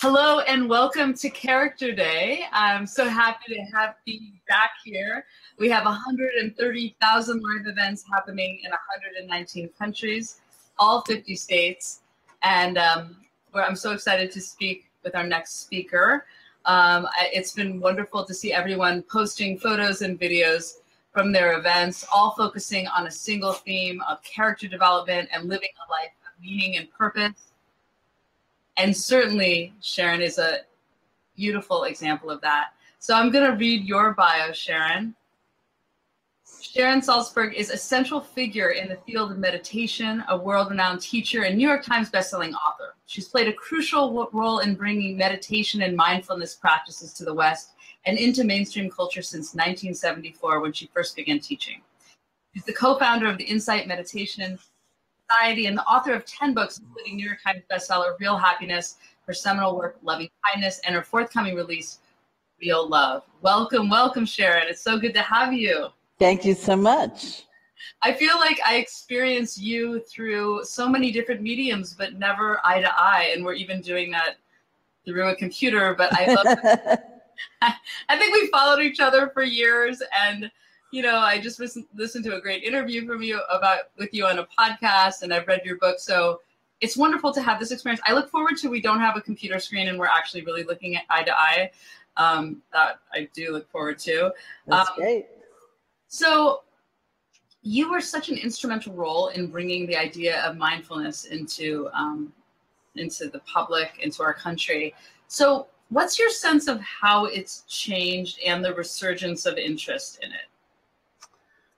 Hello and welcome to Character Day. I'm so happy to be back here. We have 130,000 live events happening in 119 countries, all 50 states, and I'm so excited to speak with our next speaker. It's been wonderful to see everyone posting photos and videos from their events, all focusing on a single theme of character development and living a life of meaning and purpose. And certainly, Sharon is a beautiful example of that. So I'm going to read your bio, Sharon. Sharon Salzberg is a central figure in the field of meditation, a world-renowned teacher and New York Times bestselling author. She's played a crucial role in bringing meditation and mindfulness practices to the West and into mainstream culture since 1974, when she first began teaching. She's the co-founder of the Insight Meditation Society and the author of 10 books, including New York Times bestseller Real Happiness, her seminal work Loving Kindness, and her forthcoming release Real Love. Welcome, welcome, Sharon. It's so good to have you. Thank you so much. I feel like I experience you through so many different mediums, but never eye to eye, and we're even doing that through a computer. But I love I think we followed each other for years, and you know, I just listened to a great interview from you with you on a podcast, and I've read your book. So it's wonderful to have this experience. I look forward to, we don't have a computer screen and we're actually really looking at eye to eye. That I do look forward to. That's great. So you were such an instrumental role in bringing the idea of mindfulness into the public, into our country. So what's your sense of how it's changed and the resurgence of interest in it?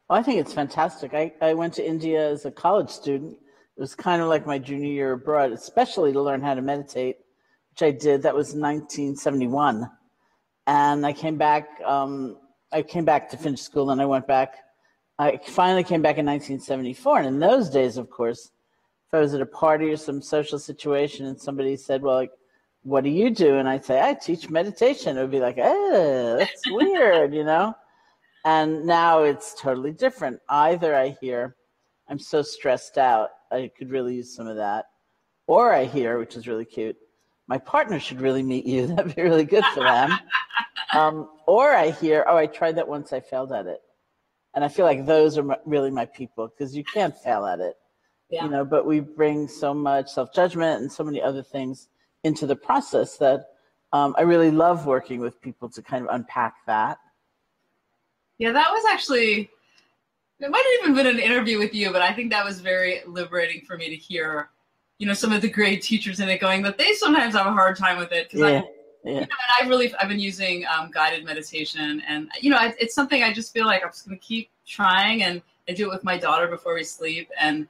Well, I think it's fantastic. I went to India as a college student. It was kind of like my junior year abroad, especially to learn how to meditate, which I did. That was 1971. And I came back to finish school, and I went back. I finally came back in 1974. And in those days, of course, if I was at a party or some social situation and somebody said, well, like, what do you do? And I'd say, I teach meditation. It would be like, oh, that's weird, you know? And now it's totally different. Either I hear, I'm so stressed out, I could really use some of that. Or I hear, which is really cute, my partner should really meet you. That'd be really good for them. Or I hear, oh, I tried that once, I failed at it. And I feel like those are really my people, because you can't fail at it. Yeah. You know, but we bring so much self-judgment and so many other things into the process that I really love working with people to kind of unpack that. Yeah, that was actually, it might have even been an interview with you, but I think that was very liberating for me to hear, you know, some of the great teachers in it going that they sometimes have a hard time with it. Yeah. You know, and I've been using guided meditation, and, you know, it's something I just feel like I'm just going to keep trying, and I do it with my daughter before we sleep. And,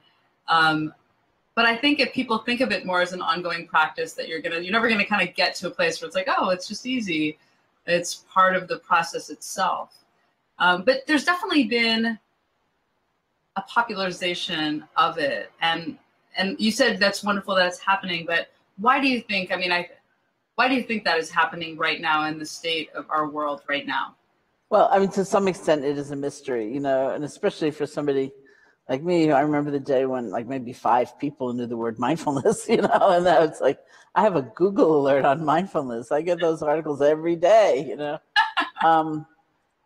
but I think if people think of it more as an ongoing practice, that you're never going to kind of get to a place where it's like, oh, it's just easy. It's part of the process itself. But there's definitely been a popularization of it, and you said that's wonderful that it's happening. But why do you think? Why do you think that is happening right now in the state of our world right now? Well, I mean, to some extent, it is a mystery, you know, and especially for somebody like me. I remember the day when like maybe 5 people knew the word mindfulness, you know, and that was like, I have a Google alert on mindfulness. I get those articles every day, you know.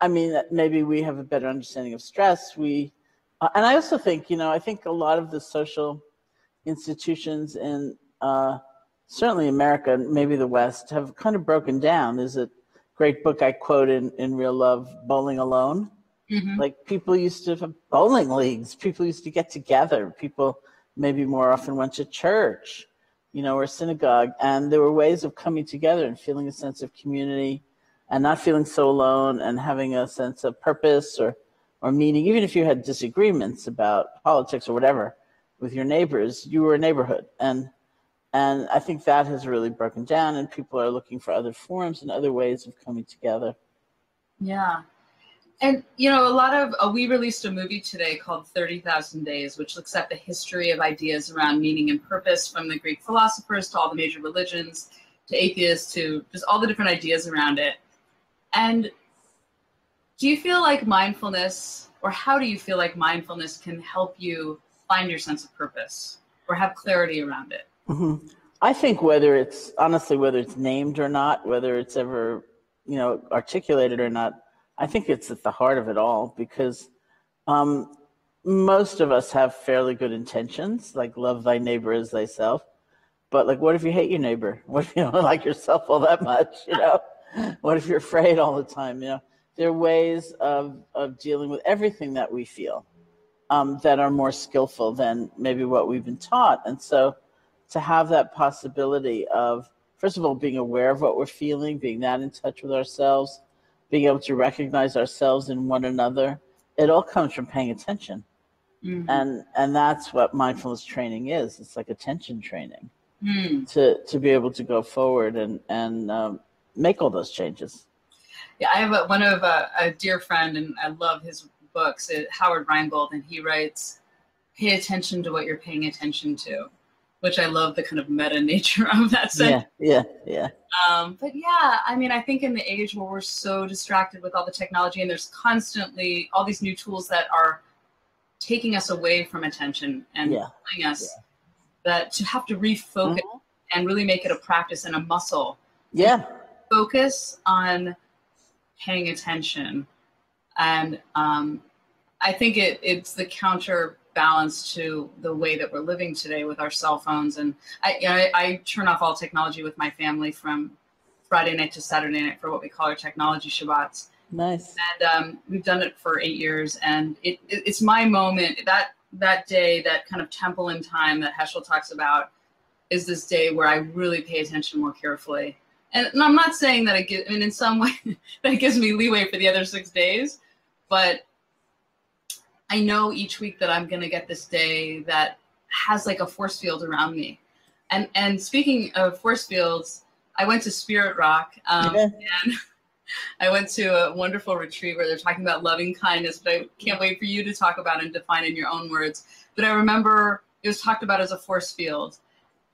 I mean, maybe we have a better understanding of stress. And I also think, you know, I think a lot of the social institutions in certainly America, maybe the West, have kind of broken down. There's a great book I quote in Real Love, Bowling Alone. Mm-hmm. Like, people used to have bowling leagues. People used to get together. People maybe more often went to church, you know, or synagogue. And there were ways of coming together and feeling a sense of community, and not feeling so alone, and having a sense of purpose or meaning. Even if you had disagreements about politics or whatever with your neighbors, you were a neighborhood. And I think that has really broken down, and people are looking for other forms and other ways of coming together. Yeah. And, you know, we released a movie today called 30,000 Days, which looks at the history of ideas around meaning and purpose, from the Greek philosophers to all the major religions, to atheists, to just all the different ideas around it. And do you feel like mindfulness, or how do you feel like mindfulness can help you find your sense of purpose or have clarity around it? Mm-hmm. I think whether it's named or not, whether it's ever, articulated or not, I think it's at the heart of it all because most of us have fairly good intentions, like love thy neighbor as thyself. But like, what if you hate your neighbor? What if you don't like yourself all that much? What if you're afraid all the time? There are ways of dealing with everything that we feel that are more skillful than maybe what we've been taught. And so to have that possibility of, first of all, being aware of what we're feeling, being that in touch with ourselves, being able to recognize ourselves in one another, it all comes from paying attention. Mm-hmm. And that's what mindfulness training is. It's like attention training to be able to go forward and make all those changes. Yeah, I have a dear friend, and I love his books, Howard Rheingold, and he writes, pay attention to what you're paying attention to, which I love the kind of meta nature of that sentence. Yeah. But yeah, I mean, I think in the age where we're so distracted with all the technology and there's constantly all these new tools that are taking us away from attention and telling us that to have to refocus and really make it a practice and a muscle. Yeah. Focus on paying attention. And I think it's the counterbalance to the way that we're living today with our cell phones. And I turn off all technology with my family from Friday night to Saturday night for what we call our technology Shabbats. Nice. And we've done it for 8 years. And it's my moment. That day, that kind of temple in time that Heschel talks about is this day where I really pay attention more carefully. And I'm not saying that in some way that it gives me leeway for the other 6 days, but I know each week that I'm going to get this day that has like a force field around me. And speaking of force fields, I went to Spirit Rock and I went to a wonderful retreat where they're talking about loving kindness, but I can't wait for you to talk about and define in your own words. But I remember it was talked about as a force field.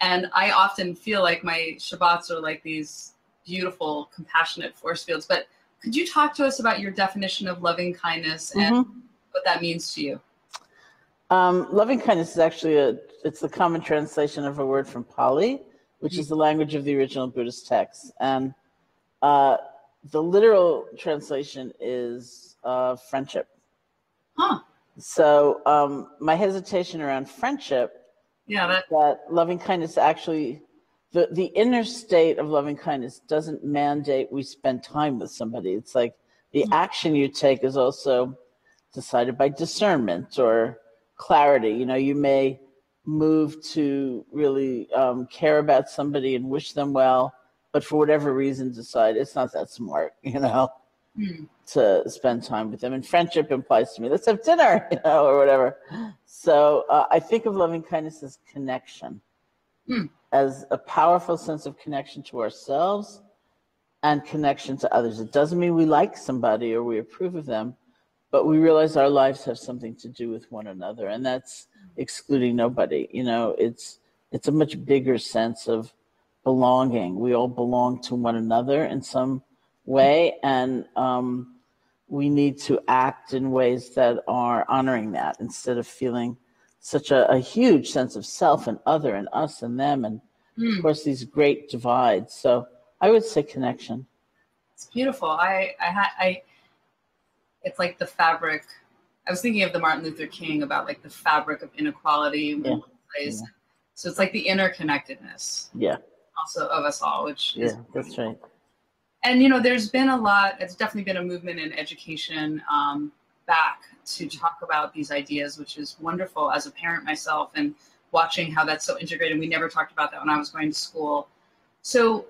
And I often feel like my Shabbats are like these beautiful, compassionate force fields. But could you talk to us about your definition of loving kindness and what that means to you? Loving kindness is actually it's the common translation of a word from Pali, which is the language of the original Buddhist text. And the literal translation is friendship. Huh. So my hesitation around friendship, that loving kindness actually, the inner state of loving kindness doesn't mandate we spend time with somebody. It's like the action you take is also decided by discernment or clarity. You may move to really care about somebody and wish them well, but for whatever reason decide it's not that smart, to spend time with them. And friendship implies to me, let's have dinner, or whatever. So I think of loving kindness as connection, as a powerful sense of connection to ourselves and connection to others. It doesn't mean we like somebody or we approve of them, but we realize our lives have something to do with one another, and that's excluding nobody. It's a much bigger sense of belonging. We all belong to one another in some way, and we need to act in ways that are honoring that instead of feeling such a huge sense of self and other and us and them, and of course these great divides. So I would say connection. It's beautiful. It's like the fabric. I was thinking of the Martin Luther King about like the fabric of inequality in one place. Yeah. So it's like the interconnectedness. Yeah. Also of us all, which is that's right. And there's been it's definitely been a movement in education back to talk about these ideas, which is wonderful as a parent myself and watching how that's so integrated. We never talked about that when I was going to school. So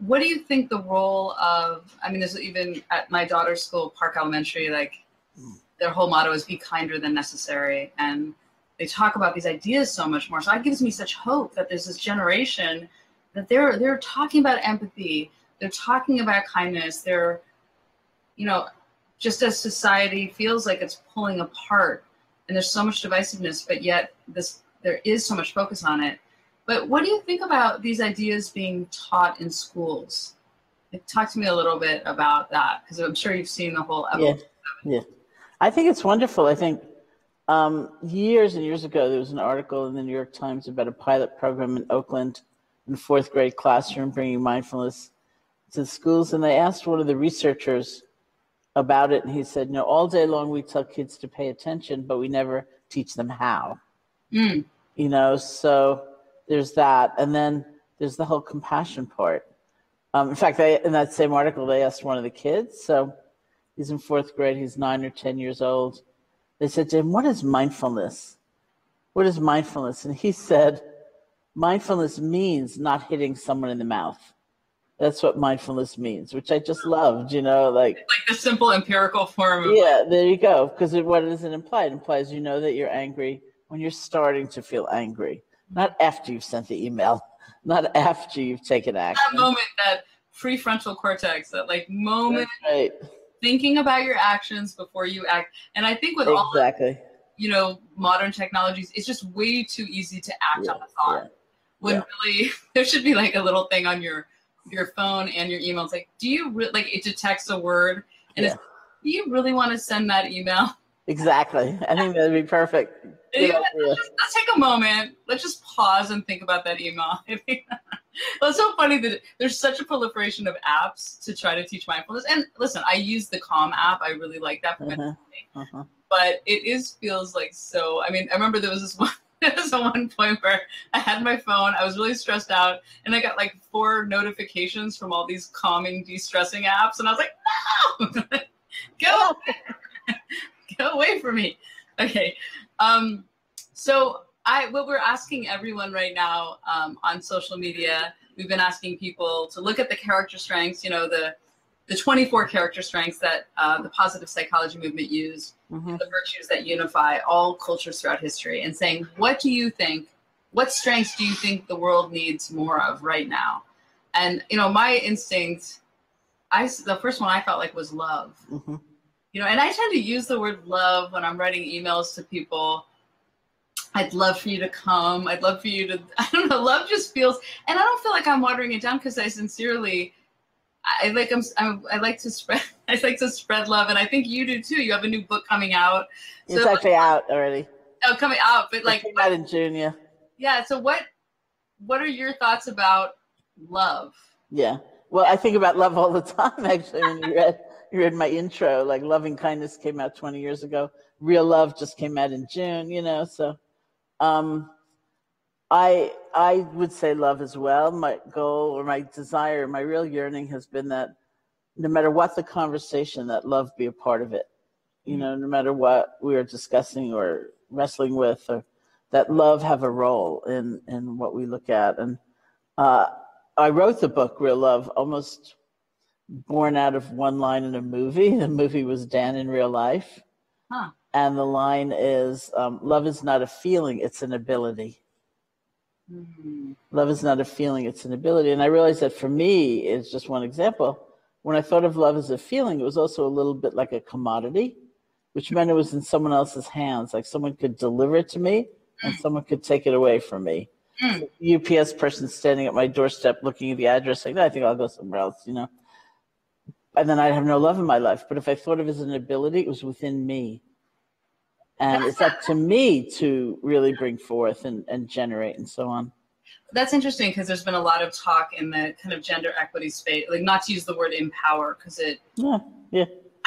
what do you think the role of, there's even at my daughter's school, Park Elementary, like their whole motto is be kinder than necessary. And they talk about these ideas so much more. So that gives me such hope that there's this generation that they're talking about empathy. They're talking about kindness. They're, just as society feels like it's pulling apart and there's so much divisiveness, but yet there is so much focus on it. But what do you think about these ideas being taught in schools? Talk to me a little bit about that, because I'm sure you've seen the whole evolution. Yeah. I think it's wonderful. I think years and years ago, there was an article in the New York Times about a pilot program in Oakland in fourth grade classroom bringing mindfulness to schools. And they asked one of the researchers about it. And he said, no, all day long we tell kids to pay attention, but we never teach them how. Mm. You know, so there's that. And then there's the whole compassion part. In fact, in that same article, they asked one of the kids. So he's in fourth grade. He's 9 or 10 years old. They said to him, what is mindfulness? What is mindfulness? And he said, mindfulness means not hitting someone in the mouth. That's what mindfulness means, which I just loved, you know, like the simple empirical form of yeah, there you go. Because what does it imply? It implies you know that you're angry when you're starting to feel angry, not after you've sent the email, not after you've taken action. That moment, that prefrontal cortex, that like moment, right. Thinking about your actions before you act. And I think with all of, you know, modern technologies, it's just way too easy to act on a thought. When really there should be like a little thing on your phone and your email. It's like, do you like it detects a word and it's, do you really want to send that email? Exactly. I think that'd be perfect. Let's take a moment. Let's just pause and think about that email. Well, it's so funny that there's such a proliferation of apps to try to teach mindfulness. And listen, I use the Calm app. I really like that for meditation. But it feels like so. I mean, I remember there was this one. There was one point where I had my phone, I was really stressed out, and I got like 4 notifications from all these calming, de-stressing apps, and I was like, no, go away from me. Okay, so what we're asking everyone right now on social media, we've been asking people to look at the character strengths, you know, the 24 character strengths that the positive psychology movement used, the virtues that unify all cultures throughout history, and saying, what strengths do you think the world needs more of right now? And, you know, my instinct, the first one I felt like was love. You know, and I tend to use the word love when I'm writing emails to people. I'd love for you to come. I'd love for you to, I don't know, love just feels, and I don't feel like I'm watering it down because I sincerely, I like to spread love, and I think you do too. You have a new book coming out. So it's actually out already. Oh, coming out, but like out in June, yeah. Yeah. So what are your thoughts about love? Yeah. Well, I think about love all the time. Actually, when you read my intro, like Loving Kindness came out 20 years ago. Real Love just came out in June. You know, so I would say love as well. My goal or my desire, my real yearning has been that no matter what the conversation, that love be a part of it. You know, no matter what we are discussing or wrestling with, or that love have a role in what we look at. And I wrote the book, Real Love, almost born out of one line in a movie. The movie was Dan in Real Life. And the line is, love is not a feeling, it's an ability. Love is not a feeling, it's an ability. And I realized that for me, it's just one example. When I thought of love as a feeling, it was also a little bit like a commodity, which meant it was in someone else's hands. Like someone could deliver it to me and someone could take it away from me. So the UPS person standing at my doorstep looking at the address saying, no, I think I'll go somewhere else, you know. And then I'd have no love in my life. But if I thought of it as an ability, it was within me. And it's up to me to really bring forth and generate and so on. That's interesting because there's been a lot of talk in the kind of gender equity space, like not to use the word empower because it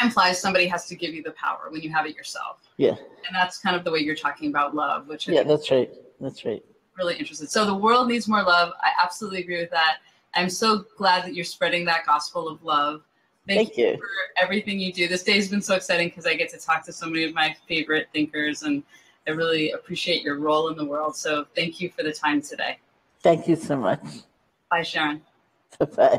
implies somebody has to give you the power when you have it yourself. Yeah. And that's kind of the way you're talking about love, which that's right. That's right. Really interested. So the world needs more love. I absolutely agree with that. I'm so glad that you're spreading that gospel of love. Thank you for everything you do. This day has been so exciting because I get to talk to so many of my favorite thinkers, and I really appreciate your role in the world. So thank you for the time today. Thank you so much. Bye, Sharon. Bye.